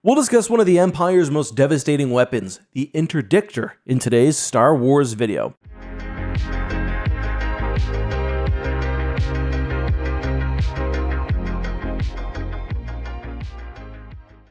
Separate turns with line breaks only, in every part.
We'll discuss one of the Empire's most devastating weapons, the Interdictor, in today's Star Wars video.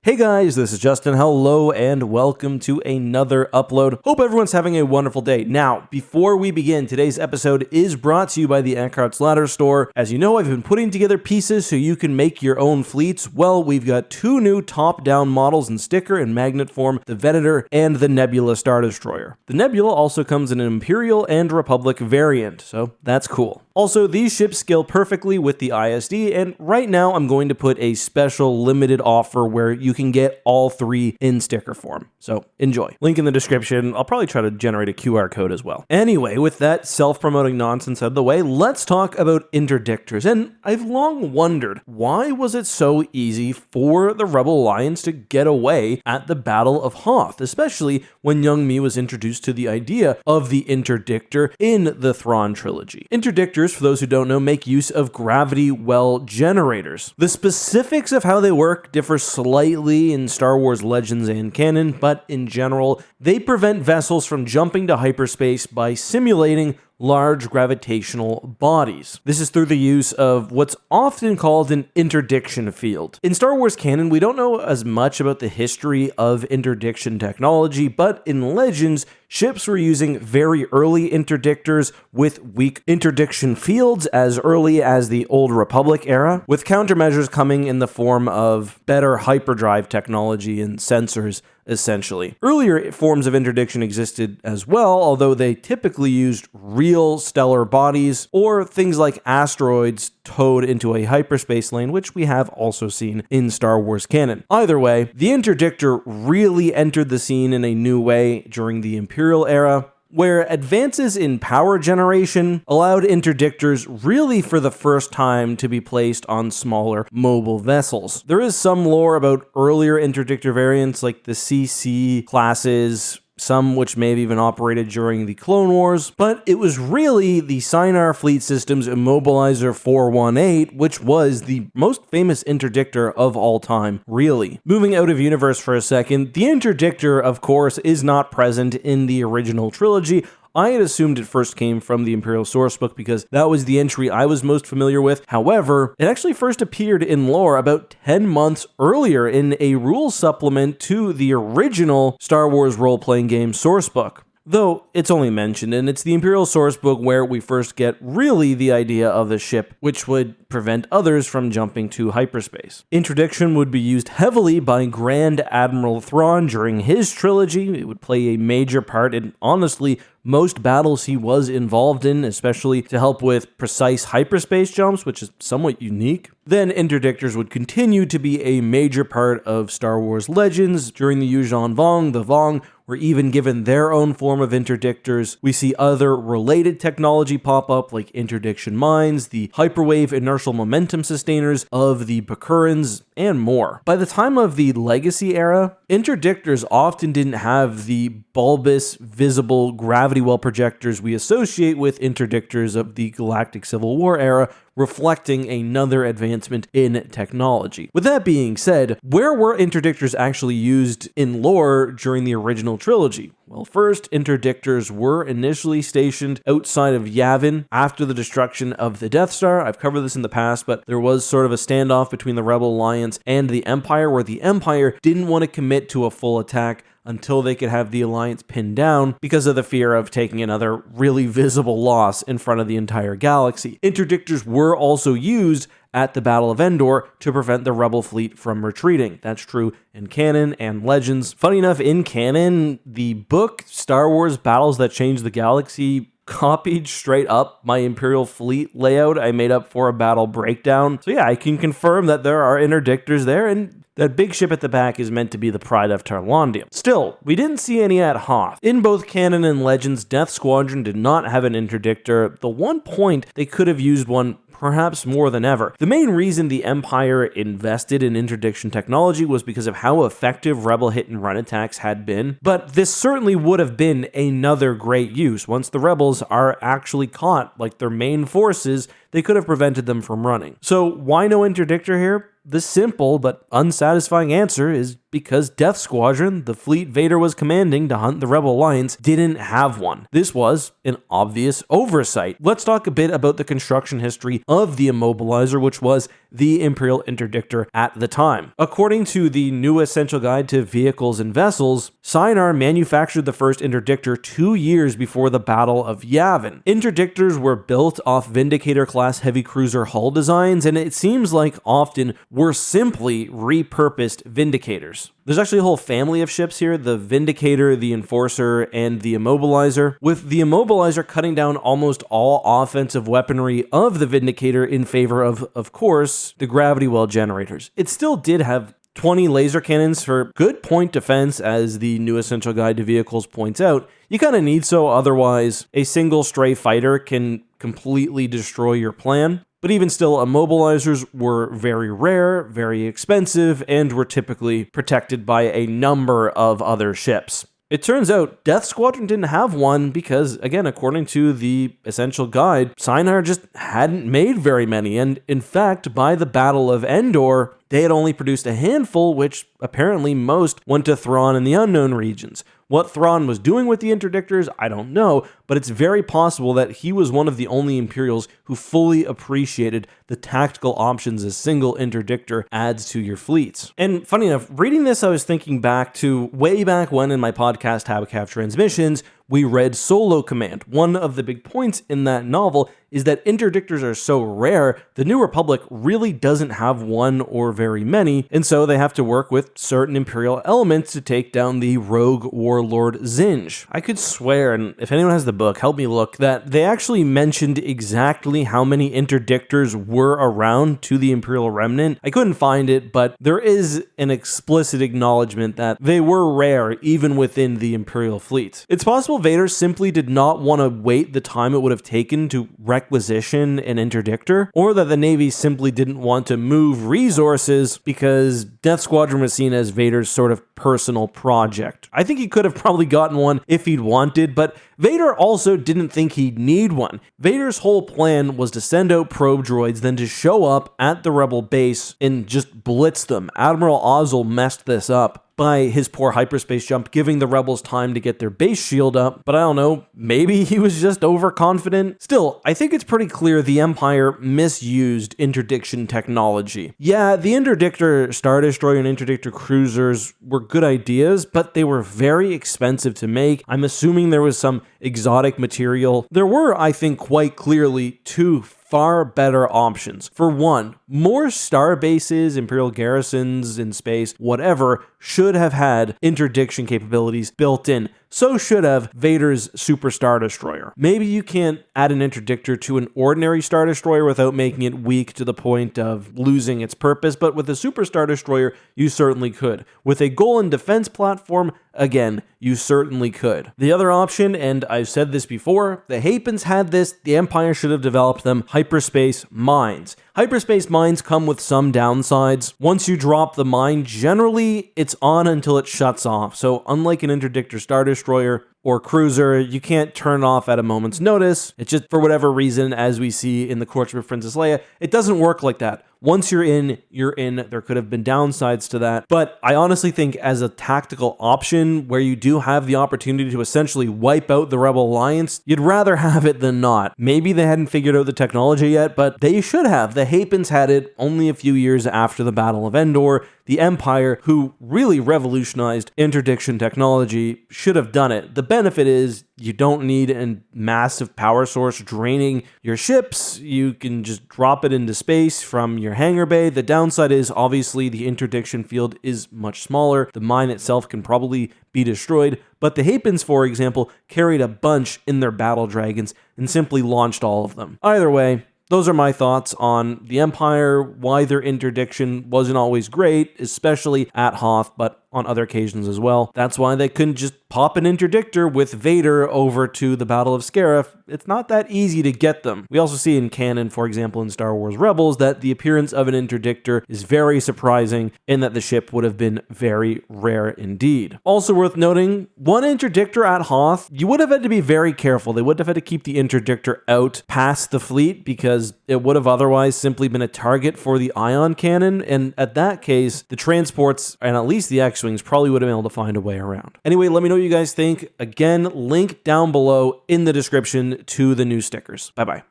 Hey guys, this is Justin. Hello and welcome to another upload. Hope everyone's having a wonderful day. Now, before we begin, today's episode is brought to you by the Eckhart's Ladder store. As you know, I've been putting together pieces so you can make your own fleets. Well, we've got two new top-down models in sticker and magnet form, the Venator and the Nebula Star Destroyer. The Nebula also comes in an Imperial and Republic variant, so that's cool. Also, these ships scale perfectly with the ISD, and right now I'm going to put a special limited offer where you can get all three in sticker form. So enjoy. Link in the description. I'll probably try to generate a QR code as well. Anyway, with that self-promoting nonsense out of the way, let's talk about interdictors. And I've long wondered, why was it so easy for the Rebel Alliance to get away at the Battle of Hoth, especially when young me was introduced to the idea of the interdictor in the Thrawn trilogy. Interdictors, for those who don't know, make use of gravity well generators. The specifics of how they work differ slightly in Star Wars Legends and canon, but in general, they prevent vessels from jumping to hyperspace by simulating large gravitational bodies. This is through the use of what's often called an interdiction field. In Star Wars canon, we don't know as much about the history of interdiction technology, but in Legends, ships were using very early interdictors with weak interdiction fields as early as the Old Republic era, with countermeasures coming in the form of better hyperdrive technology and sensors, essentially. Earlier forms of interdiction existed as well, although they typically used real stellar bodies or things like asteroids towed into a hyperspace lane, which we have also seen in Star Wars canon. Either way, the interdictor really entered the scene in a new way during the Imperial era, where advances in power generation allowed interdictors really for the first time to be placed on smaller mobile vessels. There is some lore about earlier interdictor variants like the CC classes, some which may have even operated during the Clone Wars, but it was really the Sinar Fleet System's Immobilizer 418, which was the most famous interdictor of all time, really. Moving out of universe for a second, the interdictor, of course, is not present in the original trilogy. I had assumed it first came from the Imperial Sourcebook because that was the entry I was most familiar with. However, it actually first appeared in lore about 10 months earlier in a rules supplement to the original Star Wars role-playing game Sourcebook. Though it's only mentioned, and it's the Imperial Sourcebook where we first get really the idea of the ship, which would prevent others from jumping to hyperspace. Interdiction would be used heavily by Grand Admiral Thrawn during his trilogy. It would play a major part in, honestly, most battles he was involved in, especially to help with precise hyperspace jumps, which is somewhat unique. Then interdictors would continue to be a major part of Star Wars Legends. During the Yuuzhan Vong, the Vong were even given their own form of interdictors. We see other related technology pop up like interdiction mines, the hyperwave inertial momentum sustainers of the Bakurans, and more. By the time of the Legacy era, interdictors often didn't have the bulbous, visible gravity well projectors we associate with interdictors of the Galactic Civil War era, reflecting another advancement in technology. With that being said, where were interdictors actually used in lore during the original trilogy? Well, first, interdictors were initially stationed outside of Yavin after the destruction of the Death Star. I've covered this in the past, but there was sort of a standoff between the Rebel Alliance and the Empire, where the Empire didn't want to commit to a full attack until they could have the Alliance pinned down because of the fear of taking another really visible loss in front of the entire galaxy. Interdictors were also used at the Battle of Endor to prevent the Rebel fleet from retreating. That's true in canon and Legends. Funny enough, in canon, the book Star Wars Battles That Changed the Galaxy copied straight up my Imperial fleet layout I made up for a battle breakdown. So yeah, I can confirm that there are interdictors there, and that big ship at the back is meant to be the Pride of Tarlandium. Still, we didn't see any at Hoth. In both canon and Legends, Death Squadron did not have an interdictor. The one point they could have used one perhaps more than ever. The main reason the Empire invested in interdiction technology was because of how effective Rebel hit-and-run attacks had been, but this certainly would have been another great use. Once the Rebels are actually caught, like their main forces, they could have prevented them from running. So why no interdictor here? The simple but unsatisfying answer is because Death Squadron, the fleet Vader was commanding to hunt the Rebel Alliance, didn't have one. This was an obvious oversight. Let's talk a bit about the construction history of the Immobilizer, which was the Imperial Interdictor at the time. According to the New Essential Guide to Vehicles and Vessels, Sienar manufactured the first Interdictor 2 years before the Battle of Yavin. Interdictors were built off Vindicator-class heavy cruiser hull designs, and it seems like often were simply repurposed Vindicators. There's actually a whole family of ships here, the Vindicator, the Enforcer, and the Immobilizer, with the Immobilizer cutting down almost all offensive weaponry of the Vindicator in favor of course, the gravity well generators. It still did have 20 laser cannons for good point defense, as the New Essential Guide to Vehicles points out. You kind of need so, otherwise a single stray fighter can completely destroy your plan. But even still, immobilizers were very rare, very expensive, and were typically protected by a number of other ships. It turns out Death Squadron didn't have one because, again, according to the Essential Guide, Sienar just hadn't made very many, and in fact, by the Battle of Endor, they had only produced a handful, which apparently most went to Thrawn in the unknown regions. What Thrawn was doing with the Interdictors, I don't know, but it's very possible that he was one of the only Imperials who fully appreciated the tactical options a single Interdictor adds to your fleets. And funny enough, reading this, I was thinking back to way back when in my podcast, Habicav Transmissions, we read Solo Command. One of the big points in that novel is that interdictors are so rare, the New Republic really doesn't have one or very many, and so they have to work with certain Imperial elements to take down the rogue warlord Zinj. I could swear, and if anyone has the book, help me look, that they actually mentioned exactly how many interdictors were around to the Imperial Remnant. I couldn't find it, but there is an explicit acknowledgement that they were rare even within the Imperial fleet. It's possible Vader simply did not want to wait the time it would have taken to requisition an interdictor, or that the Navy simply didn't want to move resources because Death Squadron was seen as Vader's sort of personal project. I think he could have probably gotten one if he'd wanted, but Vader also didn't think he'd need one. Vader's whole plan was to send out probe droids, then to show up at the Rebel base and just blitz them. Admiral Ozzel messed this up by his poor hyperspace jump, giving the Rebels time to get their base shield up, but I don't know, maybe he was just overconfident? Still, I think it's pretty clear the Empire misused interdiction technology. Yeah, the Interdictor Star Destroyer and Interdictor cruisers were good ideas, but they were very expensive to make. I'm assuming there was some exotic material. There were, I think, quite clearly two far better options. For one, more star bases, Imperial garrisons in space, whatever, should have had interdiction capabilities built in. So should have Vader's Super Star Destroyer. Maybe you can't add an interdictor to an ordinary Star Destroyer without making it weak to the point of losing its purpose, but with a Super Star Destroyer, you certainly could. With a goal and defense platform, again, you certainly could. The other option, and I've said this before, the Hapens had this, the Empire should have developed them, hyperspace mines. Hyperspace mines come with some downsides. Once you drop the mine, generally it's on until it shuts off. So unlike an interdictor Star Destroyer or cruiser, you can't turn off at a moment's notice. It's just, for whatever reason, as we see in The Courtship of Princess Leia, it doesn't work like that. Once you're in, you're in. There could have been downsides to that. But I honestly think as a tactical option where you do have the opportunity to essentially wipe out the Rebel Alliance, you'd rather have it than not. Maybe they hadn't figured out the technology yet, but they should have. The Hapens had it only a few years after the Battle of Endor. The Empire, who really revolutionized interdiction technology, should have done it. The benefit is you don't need a massive power source draining your ships. You can just drop it into space from your hangar bay. The downside is obviously the interdiction field is much smaller. The mine itself can probably be destroyed, but the Hapens, for example, carried a bunch in their battle dragons and simply launched all of them. Either way, those are my thoughts on the Empire, why their interdiction wasn't always great, especially at Hoth, but on other occasions as well. That's why they couldn't just pop an interdictor with Vader over to the Battle of Scarif. It's not that easy to get them. We also see in canon, for example, in Star Wars Rebels, that the appearance of an interdictor is very surprising and that the ship would have been very rare indeed. Also worth noting, one interdictor at Hoth, you would have had to be very careful. They would have had to keep the interdictor out past the fleet because it would have otherwise simply been a target for the ion cannon. And at that case, the transports, and at least the X X-Wings probably would have been able to find a way around. Anyway, let me know what you guys think. Again, link down below in the description to the new stickers. Bye-bye.